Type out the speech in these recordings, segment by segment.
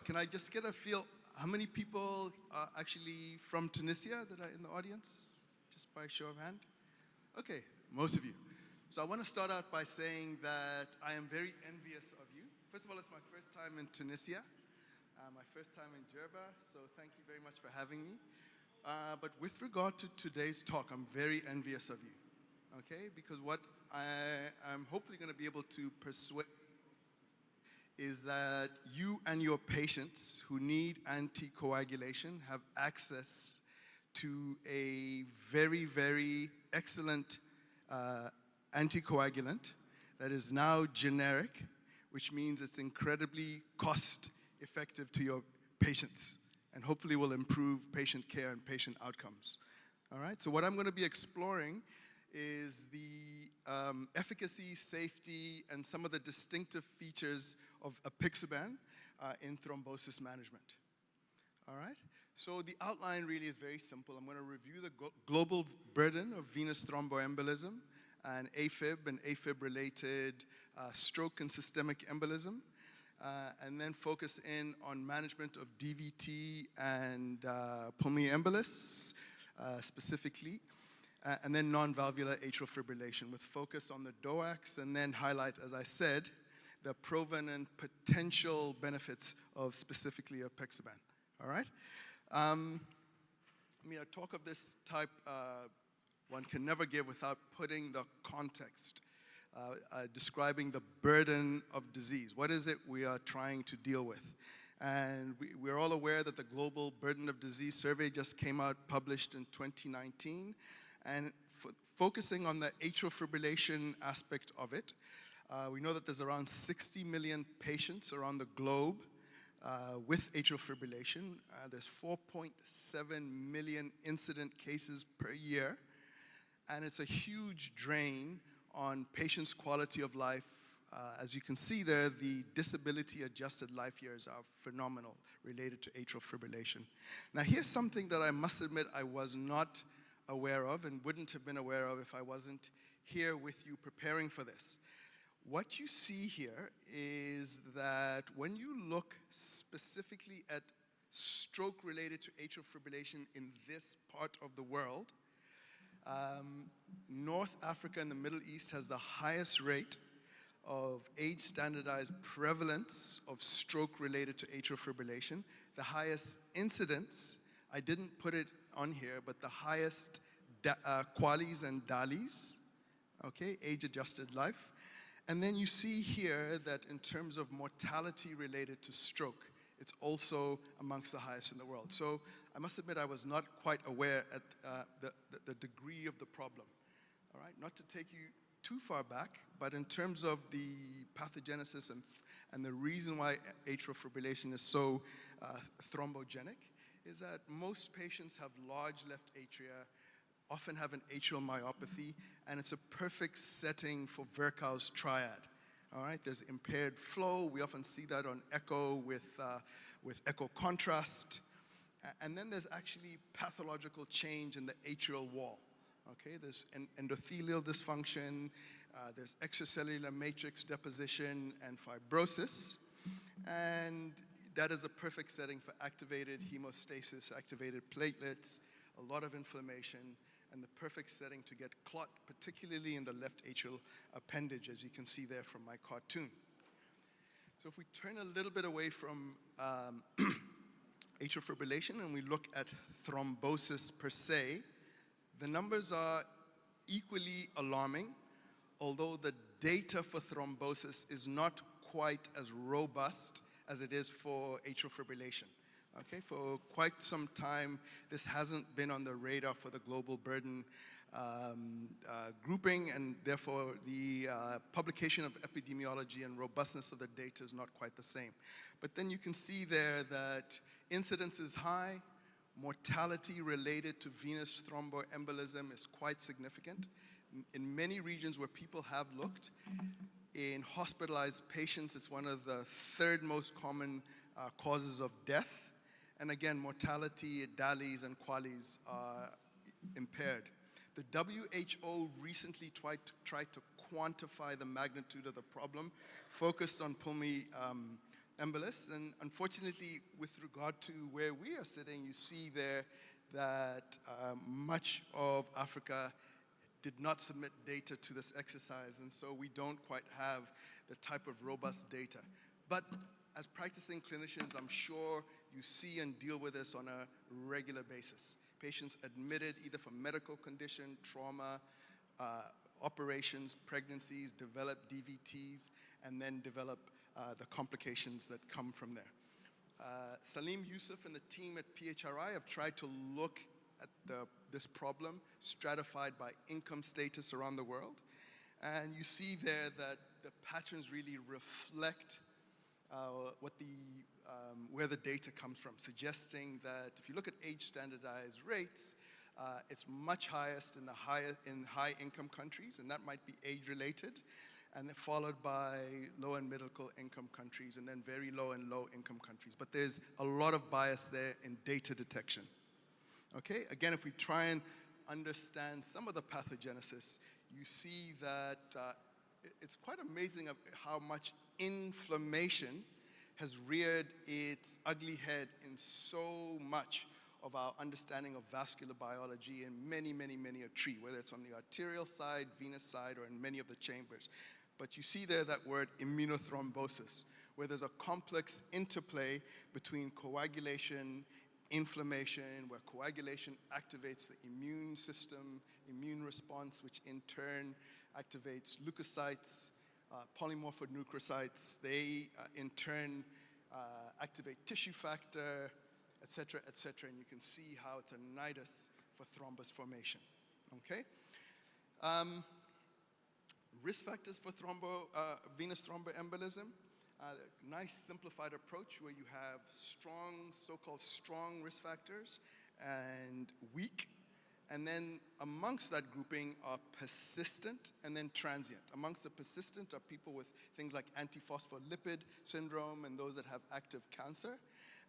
Can I just get a feel, how many people are actually from Tunisia that are in the audience? Just by show of hand. Okay, most of you. So I want to start out by saying that I am very envious of you. First of all, it's my first time in Tunisia, my first time in Djerba, so thank you very much for having me. But with regard to today's talk, I'm very envious of you, okay? Because what I'm hopefully going to be able to persuade is that you and your patients who need anticoagulation have access to a very, very excellent anticoagulant that is now generic, which means it's incredibly cost effective to your patients and hopefully will improve patient care and patient outcomes. All right, so what I'm going to be exploring is the efficacy, safety, and some of the distinctive features of apixaban in thrombosis management. All right, so the outline really is very simple. I'm going to review the global burden of venous thromboembolism and AFib and AFib-related stroke and systemic embolism, and then focus in on management of DVT and pulmonary embolus specifically, and then non-valvular atrial fibrillation with focus on the DOACs, and then highlight, as I said, the proven and potential benefits of specifically apixaban. All right? I mean, a talk of this type one can never give without putting the context, describing the burden of disease. What is it we are trying to deal with? And we're all aware that the Global Burden of Disease Survey just came out, published in 2019, and focusing on the atrial fibrillation aspect of it, we know that there's around 60 million patients around the globe with atrial fibrillation. There's 4.7 million incident cases per year, and it's a huge drain on patients' quality of life. As you can see there, the disability-adjusted life years are phenomenal related to atrial fibrillation. Now, here's something that I must admit I was not aware of and wouldn't have been aware of if I wasn't here with you preparing for this. What you see here is that when you look specifically at stroke related to atrial fibrillation in this part of the world, North Africa and the Middle East has the highest rate of age-standardized prevalence of stroke related to atrial fibrillation, the highest incidence, I didn't put it on here, but the highest QALYs and DALYs, okay, age-adjusted life. And then you see here that in terms of mortality related to stroke, it's also amongst the highest in the world. So I must admit I was not quite aware at the degree of the problem. All right, not to take you too far back, but in terms of the pathogenesis and the reason why atrial fibrillation is so thrombogenic is that most patients have large left atria, often have an atrial myopathy, and it's a perfect setting for Virchow's triad. All right, there's impaired flow. We often see that on echo with echo contrast. And then there's actually pathological change in the atrial wall. Okay, there's endothelial dysfunction, there's extracellular matrix deposition and fibrosis. And that is a perfect setting for activated hemostasis, activated platelets, a lot of inflammation, and the perfect setting to get clot, particularly in the left atrial appendage, as you can see there from my cartoon. So if we turn a little bit away from atrial fibrillation and we look at thrombosis per se, the numbers are equally alarming, although the data for thrombosis is not quite as robust as it is for atrial fibrillation. Okay, for quite some time, this hasn't been on the radar for the global burden grouping, and therefore the publication of epidemiology and robustness of the data is not quite the same. But then you can see there that incidence is high, mortality related to venous thromboembolism is quite significant. In many regions where people have looked, in hospitalized patients, it's one of the third most common causes of death. And again, mortality, DALYs and QALYs are impaired. The WHO recently tried to quantify the magnitude of the problem, focused on pulmonary embolus. And unfortunately, with regard to where we are sitting, you see there that much of Africa did not submit data to this exercise, and so we don't quite have the type of robust data. But as practicing clinicians, I'm sure you see and deal with this on a regular basis. Patients admitted either for medical condition, trauma, operations, pregnancies, develop DVTs, and then develop the complications that come from there. Salim Yusuf and the team at PHRI have tried to look at this problem stratified by income status around the world. And you see there that the patterns really reflect where the data comes from, suggesting that if you look at age standardized rates, it's much highest in high income countries, and that might be age related, and then followed by low and middle income countries, and then very low and low income countries. But there's a lot of bias there in data detection. Okay, again, if we try and understand some of the pathogenesis, you see that it's quite amazing how much inflammation has reared its ugly head in so much of our understanding of vascular biology in many, many, many a tree, whether it's on the arterial side, venous side, or in many of the chambers. But you see there that word immunothrombosis, where there's a complex interplay between coagulation, inflammation, where coagulation activates the immune system, immune response, which in turn activates leukocytes, polymorphonucleocytes. They in turn activate tissue factor, et cetera, and you can see how it's a nidus for thrombus formation, okay? Risk factors for venous thromboembolism, nice simplified approach where you have strong, so-called strong risk factors and weak, and then amongst that grouping are persistent and then transient. Amongst the persistent are people with things like antiphospholipid syndrome and those that have active cancer.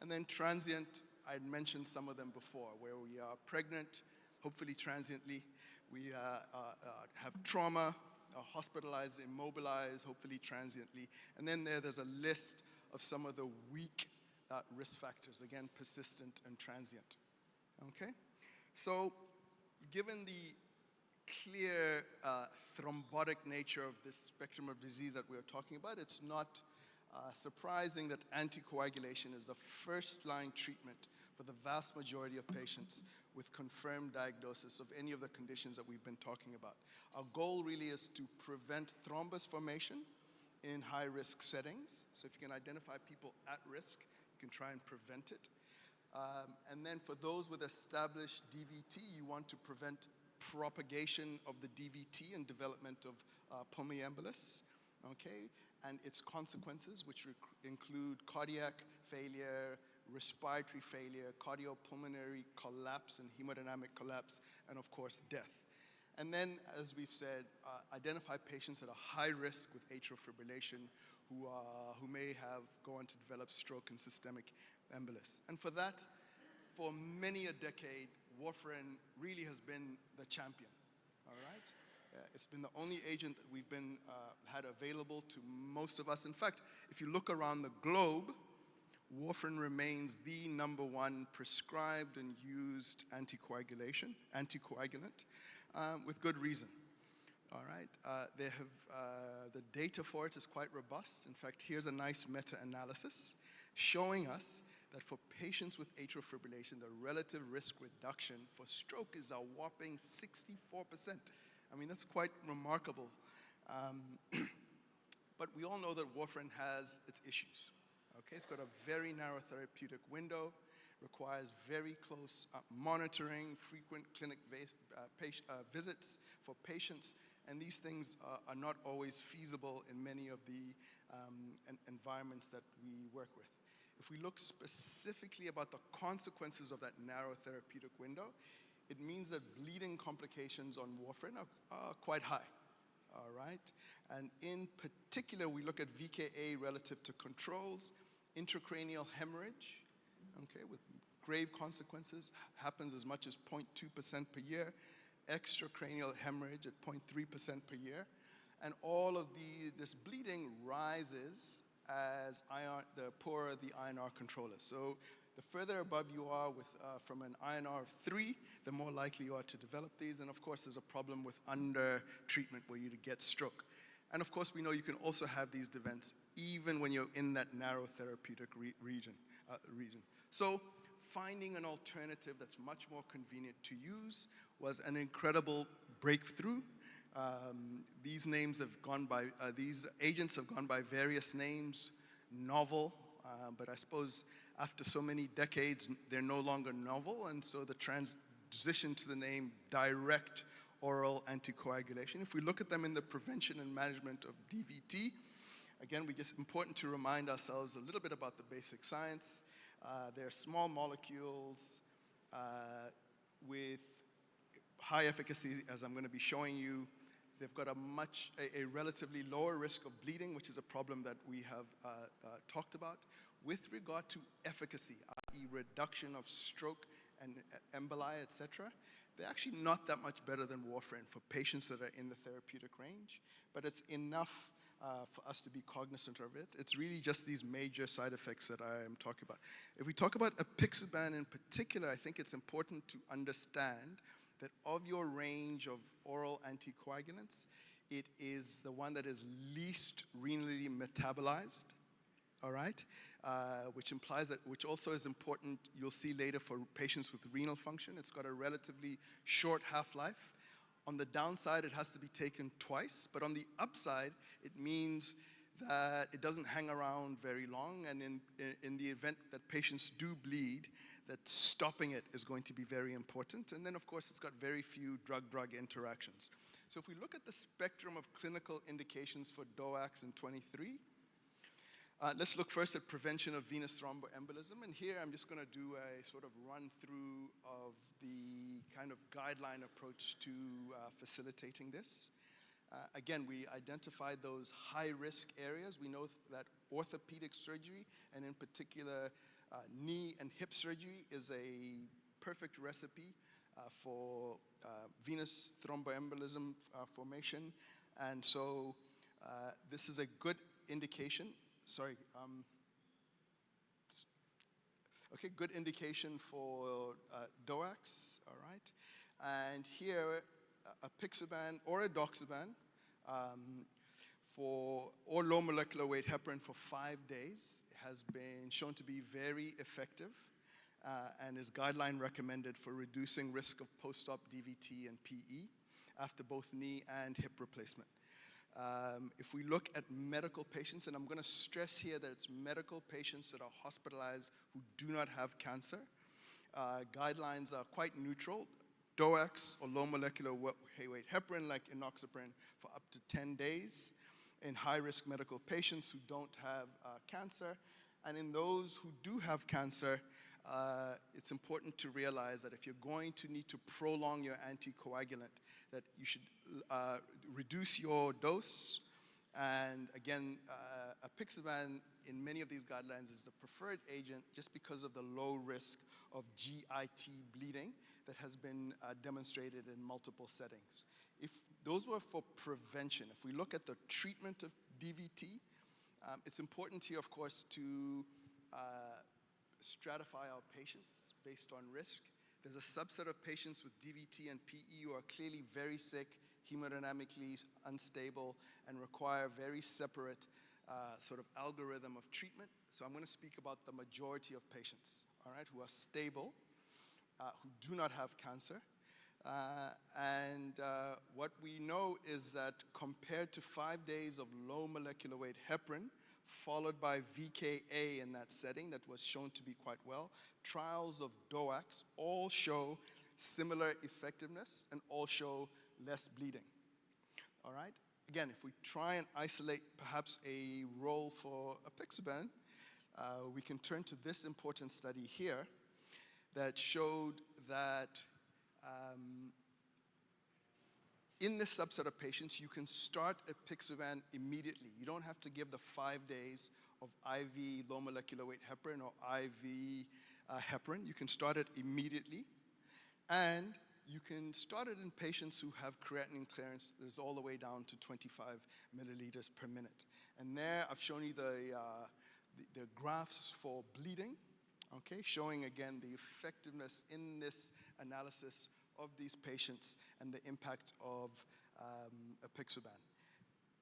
And then transient, I had mentioned some of them before, where we are pregnant, hopefully transiently. We have trauma, hospitalized, immobilized, hopefully transiently. And then there's a list of some of the weak risk factors, again, persistent and transient. Okay? So, given the clear thrombotic nature of this spectrum of disease that we are talking about, it's not surprising that anticoagulation is the first-line treatment for the vast majority of patients with confirmed diagnosis of any of the conditions that we've been talking about. Our goal really is to prevent thrombus formation in high-risk settings. So if you can identify people at risk, you can try and prevent it. And then for those with established DVT, you want to prevent propagation of the DVT and development of pulmonary embolus, okay? And its consequences, which include cardiac failure, respiratory failure, cardiopulmonary collapse and hemodynamic collapse, and of course, death. And then, as we've said, identify patients at a high risk with atrial fibrillation who may go on to develop stroke and systemic embolus. And for that, for many a decade, warfarin really has been the champion, all right? It's been the only agent that we've had available to most of us. In fact, if you look around the globe, warfarin remains the #1 prescribed and used anticoagulant, with good reason. All right, the data for it is quite robust. In fact, here's a nice meta-analysis showing us that for patients with atrial fibrillation, the relative risk reduction for stroke is a whopping 64%. I mean, that's quite remarkable. But we all know that warfarin has its issues. Okay, it's got a very narrow therapeutic window, requires very close monitoring, frequent clinic visits for patients, and these things are not always feasible in many of the environments that we work with. If we look specifically about the consequences of that narrow therapeutic window, it means that bleeding complications on warfarin are quite high, all right? And in particular, we look at VKA relative to controls, intracranial hemorrhage, okay, with grave consequences, happens as much as 0.2% per year, extracranial hemorrhage at 0.3% per year, and all of this bleeding rises as the poorer the INR control is. So the further above you are from an INR of 3, the more likely you are to develop these. And of course, there's a problem with under-treatment where you get stroke. And of course, we know you can also have these events even when you're in that narrow therapeutic region. So finding an alternative that's much more convenient to use was an incredible breakthrough. These agents have gone by various names, novel, but I suppose after so many decades, they're no longer novel, and so the transition to the name direct oral anticoagulation. If we look at them in the prevention and management of DVT, again, it's important to remind ourselves a little bit about the basic science. They're small molecules with high efficacy, as I'm going to be showing you. They've got a relatively lower risk of bleeding, which is a problem that we have talked about. With regard to efficacy, i.e. reduction of stroke and emboli, etc., they're actually not that much better than warfarin for patients that are in the therapeutic range, but it's enough for us to be cognizant of it. It's really just these major side effects that I am talking about. If we talk about apixaban in particular, I think it's important to understand that of your range of oral anticoagulants, it is the one that is least renally metabolized, all right? Which also is important, you'll see later, for patients with renal function. It's got a relatively short half-life. On the downside, it has to be taken twice, but on the upside, it means that it doesn't hang around very long, and in the event that patients do bleed, that stopping it is going to be very important. And then, of course, it's got very few drug-drug interactions. So if we look at the spectrum of clinical indications for DOACs in 23, let's look first at prevention of venous thromboembolism. And here I'm just going to do a sort of run-through of the kind of guideline approach to facilitating this. Again, we identified those high-risk areas. We know that orthopedic surgery, and in particular knee and hip surgery, is a perfect recipe for venous thromboembolism formation. And so this is a good indication. Good indication for DOACs, all right? And here, apixaban or edoxaban or low molecular weight heparin for 5 days has been shown to be very effective and is guideline recommended for reducing risk of post-op DVT and PE after both knee and hip replacement. If we look at medical patients, and I'm going to stress here that it's medical patients that are hospitalized who do not have cancer, guidelines are quite neutral. DOACs or low molecular weight heparin like enoxaparin for up to 10 days in high-risk medical patients who don't have cancer. And in those who do have cancer, it's important to realize that if you're going to need to prolong your anticoagulant, that you should reduce your dose. And again, apixaban in many of these guidelines is the preferred agent just because of the low risk of GIT bleeding that has been demonstrated in multiple settings. If those were for prevention, if we look at the treatment of DVT, it's important here, of course, to stratify our patients based on risk. There's a subset of patients with DVT and PE who are clearly very sick, hemodynamically unstable, and require very separate sort of algorithm of treatment. So I'm going to speak about the majority of patients, all right, who are stable, who do not have cancer. What we know is that compared to 5 days of low molecular weight heparin, followed by VKA in that setting that was shown to be quite well, trials of DOACs all show similar effectiveness and all show less bleeding. All right? Again, if we try and isolate perhaps a role for apixaban, we can turn to this important study here that showed that in this subset of patients, you can start apixaban immediately. You don't have to give the 5 days of IV low molecular weight heparin or IV heparin. You can start it immediately. And you can start it in patients who have creatinine clearance that's all the way down to 25 milliliters per minute. And there I've shown you the graphs for bleeding, okay, showing again the effectiveness in this analysis of these patients and the impact of apixaban.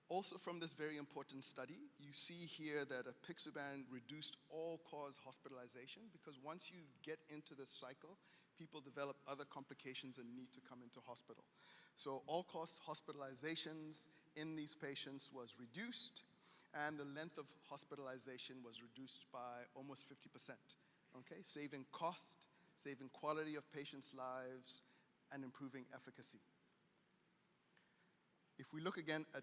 Also from this very important study, you see here that apixaban reduced all-cause hospitalization, because once you get into the cycle, people develop other complications and need to come into hospital. So all-cause hospitalizations in these patients was reduced, and the length of hospitalization was reduced by almost 50%, okay? Saving cost, saving quality of patients' lives, and improving efficacy. If we look again at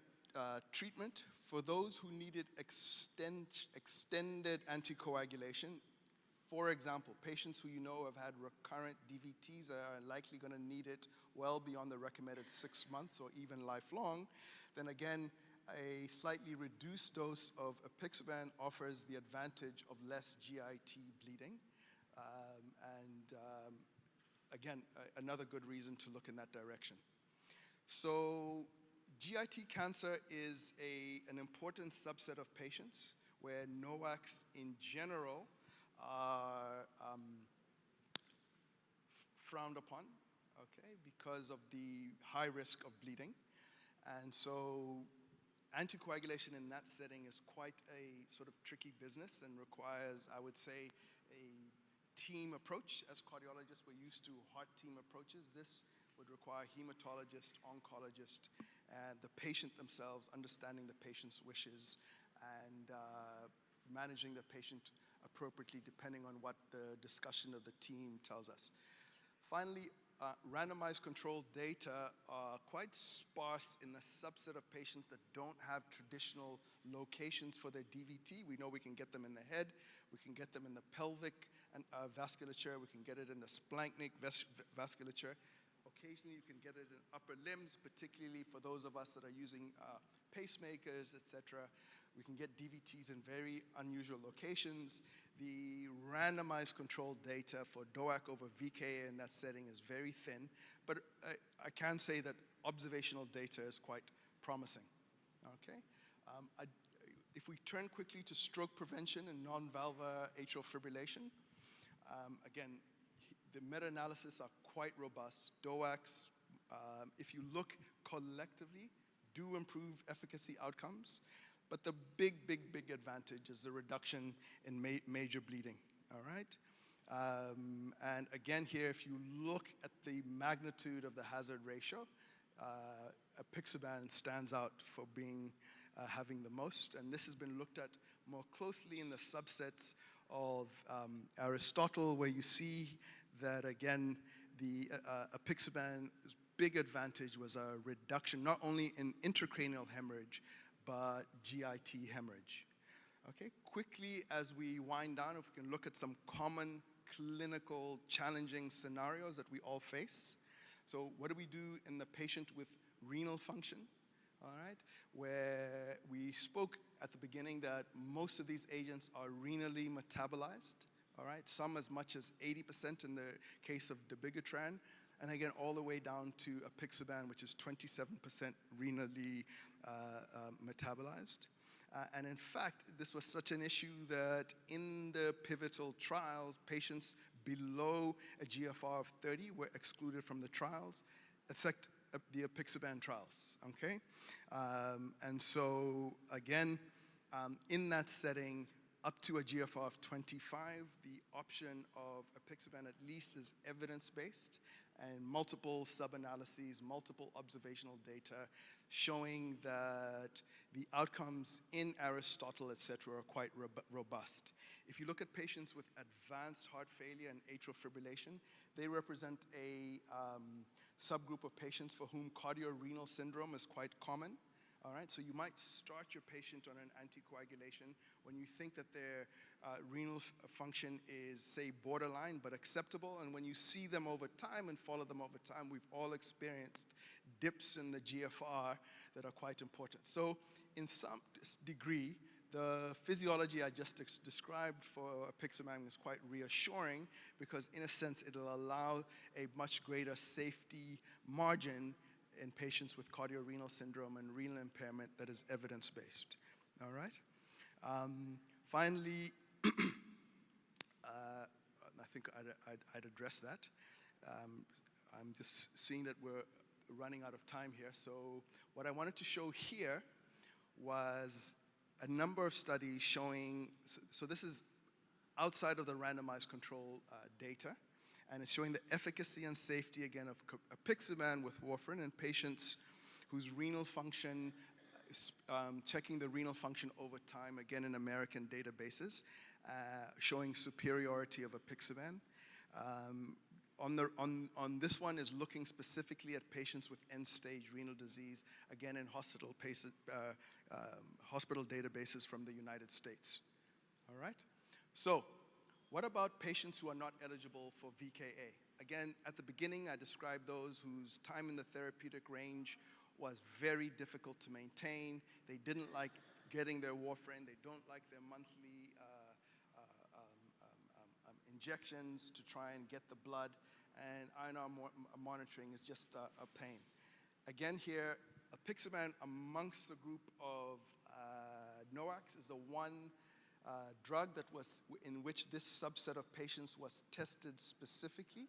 treatment, for those who needed extended anticoagulation, for example, patients who you know have had recurrent DVTs are likely going to need it well beyond the recommended 6 months or even lifelong, then again, a slightly reduced dose of apixaban offers the advantage of less GIT bleeding. Again, another good reason to look in that direction. So GIT cancer is an important subset of patients where NOACs in general are frowned upon, okay, because of the high risk of bleeding. And so anticoagulation in that setting is quite a sort of tricky business and requires, I would say, a team approach. As cardiologists, we're used to heart team approaches. This would require hematologist, oncologist, and the patient themselves, understanding the patient's wishes and managing the patient appropriately depending on what the discussion of the team tells us. Finally, randomized controlled data are quite sparse in the subset of patients that don't have traditional locations for their DVT. We know we can get them in the head, we can get them in the pelvic and vasculature, we can get it in the splanchnic vasculature. Occasionally you can get it in upper limbs, particularly for those of us that are using pacemakers, etc. We can get DVTs in very unusual locations. The randomized controlled data for DOAC over VKA in that setting is very thin, but I can say that observational data is quite promising, okay? If we turn quickly to stroke prevention and non-valvular atrial fibrillation, again, the meta-analysis are quite robust. DOACs, if you look collectively, do improve efficacy outcomes, but the big advantage is the reduction in major bleeding, all right? And again here, if you look at the magnitude of the hazard ratio, apixaban stands out for having the most, and this has been looked at more closely in the subsets of Aristotle, where you see that again, the apixaban's big advantage was a reduction not only in intracranial hemorrhage, but GIT hemorrhage. Okay, quickly as we wind down, if we can look at some common clinical challenging scenarios that we all face. So what do we do in the patient with renal function? All right, where we spoke at the beginning that most of these agents are renally metabolized, all right, some as much as 80% in the case of dabigatran, and again, all the way down to apixaban, which is 27% renally metabolized. And in fact, this was such an issue that in the pivotal trials, patients below a GFR of 30 were excluded from the trials, except the apixaban trials, okay? And so again, in that setting, up to a GFR of 25, the option of apixaban at least is evidence-based, and multiple sub-analyses, multiple observational data showing that the outcomes in Aristotle, et cetera, are quite robust. If you look at patients with advanced heart failure and atrial fibrillation, they represent a subgroup of patients for whom cardiorenal syndrome is quite common. All right, so you might start your patient on an anticoagulation when you think that their renal function is, say, borderline but acceptable, and when you see them over time and follow them over time, we've all experienced dips in the GFR that are quite important. So in some degree, the physiology I just described for apixaban is quite reassuring because in a sense it'll allow a much greater safety margin in patients with cardiorenal syndrome and renal impairment that is evidence-based. All right. Finally, I think I'd address that. I'm just seeing that we're running out of time here. So what I wanted to show here was a number of studies showing, so this is outside of the randomized control data, and it's showing the efficacy and safety, again, of apixaban with warfarin in patients whose renal function, checking the renal function over time, again in American databases, showing superiority of apixaban. On this one is looking specifically at patients with end-stage renal disease, again in hospital databases from the United States. All right? So, what about patients who are not eligible for VKA? Again, at the beginning, I described those whose time in the therapeutic range was very difficult to maintain. They didn't like getting their warfarin. They don't like their monthly injections to try and get the blood, and INR monitoring is just a pain. Again here, apixaban amongst the group of NOACs is the one drug that was in which this subset of patients was tested specifically,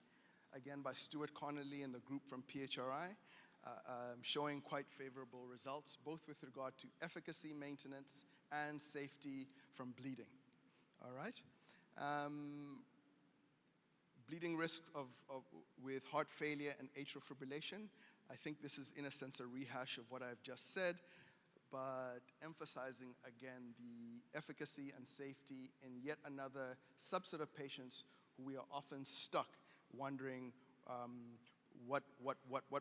again by Stuart Connolly and the group from PHRI, showing quite favorable results, both with regard to efficacy maintenance and safety from bleeding. All right? Bleeding risk with heart failure and atrial fibrillation. I think this is, in a sense, a rehash of what I've just said, but emphasizing, again, the efficacy and safety in yet another subset of patients who we are often stuck wondering what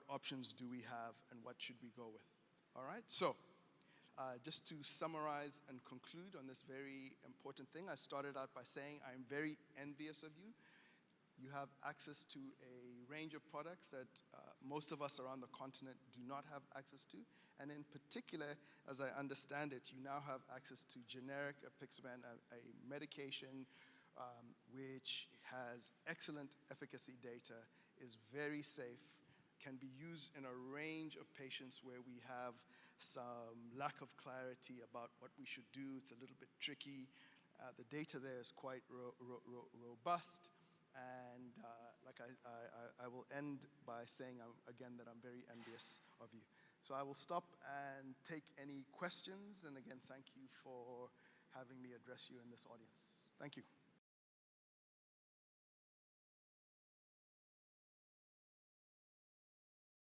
options do we have and what should we go with. All right? So, just to summarize and conclude on this very important thing, I started out by saying I'm very envious of you. You have access to a range of products that most of us around the continent do not have access to. And in particular, as I understand it, you now have access to generic apixaban, a medication which has excellent efficacy data, is very safe, can be used in a range of patients where we have some lack of clarity about what we should do. It's a little bit tricky. The data there is quite robust. And like I will end by saying again that I'm very envious of you. So I will stop and take any questions. And again, thank you for having me address you in this audience. Thank you.